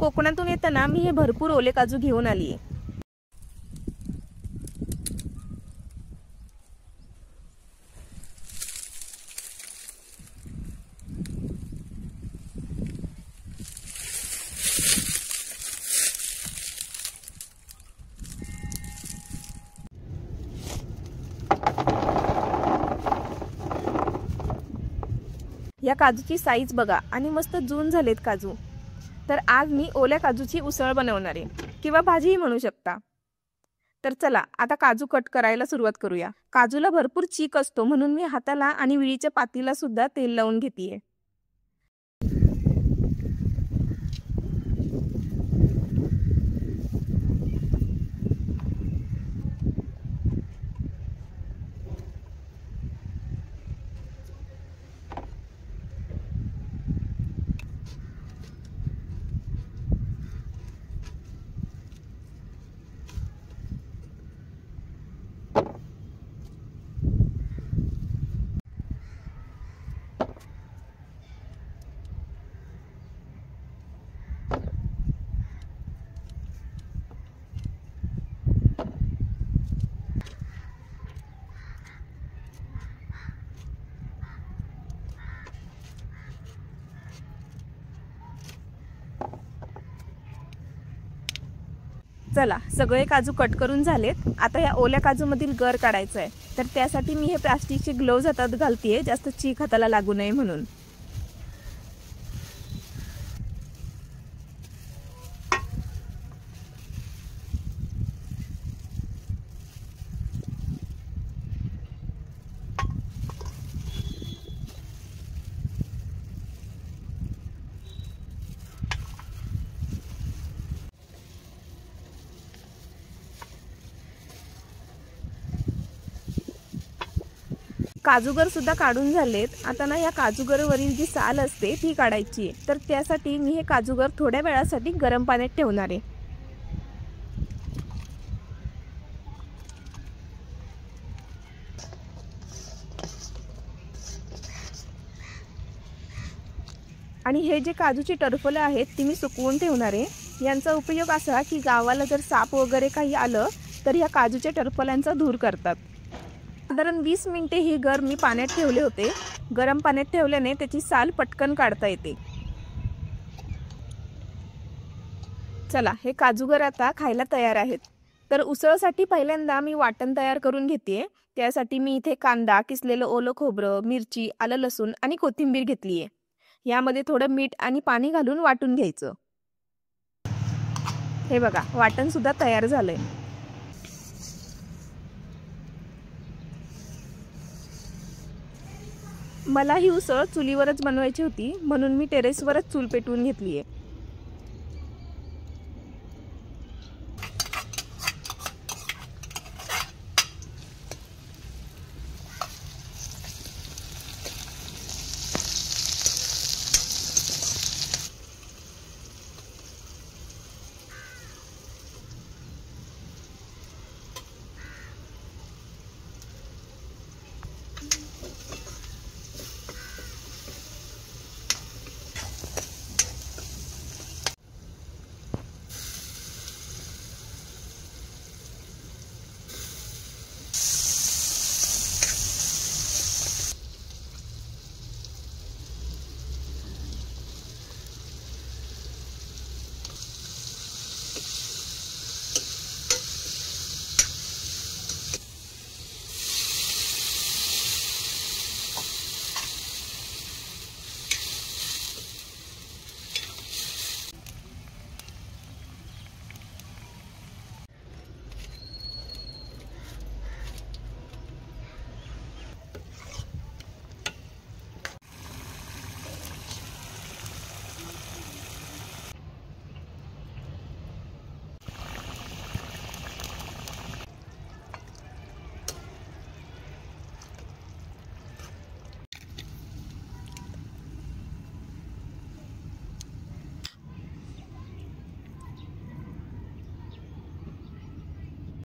कोकणातून येताना मी हे भरपूर ओले काजू घेऊन आली आहे। या काजूची साईज बघा आणि मस्त जून झालेत काजू। तर आज मी ओल्या काजूची उसळ बनवणार आहे किंवा भाजीही म्हणू शकता। तर चला आता काजू कट करायला सुरुवात करूया। काजूला भरपूर चीक असतो म्हणून मी हाताला आणि विळीच्या पातीला सुद्धा तेल लावून घेतेय। चला सगळे काजू कट करून झालेत। आता या ओल्या काजू मधील गर काढायचा आहे। तर त्यासाठी मी हे प्लास्टिकचे ग्लोव्ज हातात घालतेय, जास्त चीक हाताला लागू नये म्हणून। काजूगर सुद्धा काढून झालेत। आता ना या काजूगरवरील जी साल असते ती काढायची आहे। तर त्यासाठी मी हे काजूगर थोड्या वेळासाठी गरम पाण्यात ठेवणार आहे। आणि हे जे काजूची टरफलं आहेत ती मी सुकवून ठेवणार आहे। यांचा उपयोग असा की गावाला जर साप वगैरे काही आलं तर या काजूच्या टरफल्यांचा धूर करतात। साधारण 20 मिनिटे ही गर मी पाण्यात ठेवले होते। गरम पाण्यात ठेवल्याने त्याची साल पटकन काढता येते। चला हे काजूगर आता खायला तयार आहेत। तर उसळसाठी पहिल्यांदा मी वाटण तयार करून घेते। त्यासाठी मी इथे कांदा, किसलेलं ओलं खोबरं, मिरची, आलं लसूण आणि कोथिंबीर घेतली आहे। यामध्ये थोडं मीठ आणि पाणी घालून वाटून घ्यायचं। हे बघा वाटण सुद्धा तयार झालंय। मला ही उसळ चुलीवरच बनवायची होती म्हणून मी टेरेसवरच चूल पेटवून घेतली आहे।